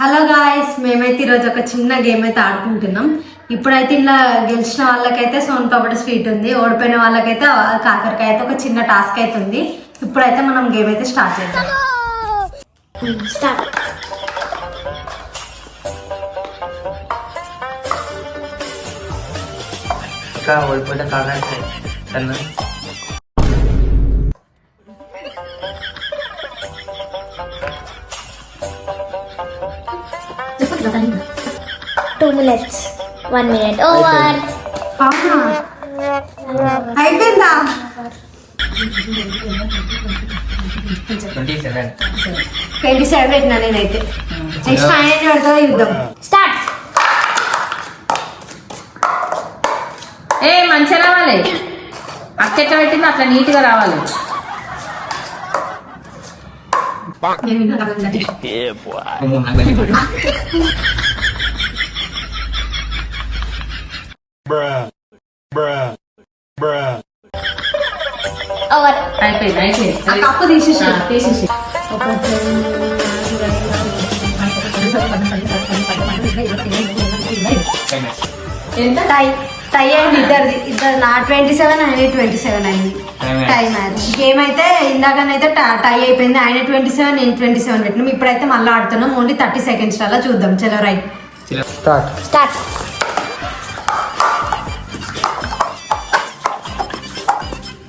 Hello guys, మేమైతే ఈరోజు ఒక చిన్న గేమ్ అయితే ఆడుకుంటున్నాం. ఇప్పుడైతే ఇలా గెలిచిన వాళ్ళకైతే సోన్ పాపడి స్వీట్ ఉంది, ఓడిపోయిన వాళ్ళకైతే కాకరకాయ అయితే ఒక చిన్న టాస్క్ అయితే ఉంది. ఇప్పుడైతే మనం గేమ్ అయితే స్టార్ట్ చేద్దాం. ఓడిపోతే కాకరకాయ Two minutes. 1 minute. Over. అయిపోయిందా? 27 పెట్టినా నేనైతే. నెక్స్ట్ ఆయన పెడతా యుద్ధం Start. మంచిగా రావాలి. అక్క ఎట్లా పెట్టిందో అట్లా నీట్ గా రావాలి. Over. అయిపోయింది. ఆ కప్పు తీసేసి ఎంత టై అయింది ఇద్దరు నా 27 ఆయన 27 అయింది. టై మ్యాచ్ గేమ్ అయితే ఇందాకనైతే టై అయిపోయింది. ఆయన 27 నేను 27 పెట్టినాం. ఇప్పుడైతే మళ్ళీ ఆడుతున్నాం. ఓన్లీ 30 seconds అలా చూద్దాం. చలో రైట్ Start.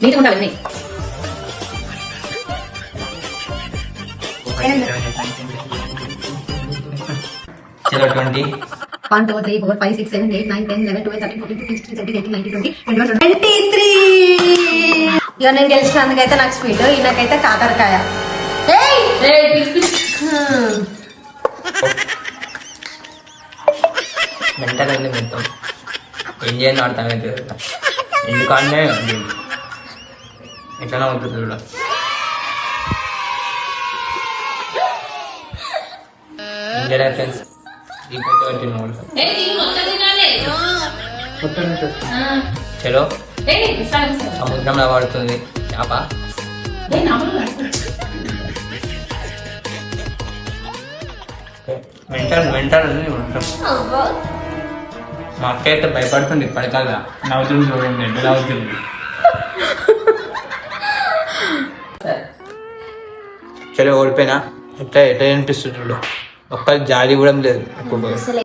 నీట్ ఉండాలి. చలో 20 1 2 3 4 5 6 7 8 9 10 11 12 13 14 15 16 17 18 19 20 21 23. ఇక నేను గెలిచినందుకైతే నాకు స్వీట్, ఈయనకైతే కాకరకాయ. మెంటల్ మొత్తం ఏం చేయాలి అర్థమైతే ఎందుకంటే ఎట్లా ఉంటుంది చూడ. ఫ్రెండ్స్ చలో సముద్రంలో పడుతుంది చేప. మెంటల్ మా అక్క అయితే భయపడుతుంది ఇప్పటికల్లా. నవ్వుతుంది చూడండి, ఎంత నవ్వుతుంది. చలో ఓడిపోయినా ఎట్లా అనిపిస్తుంది చూడు. ఒక్క జాలి కూడా లేదు.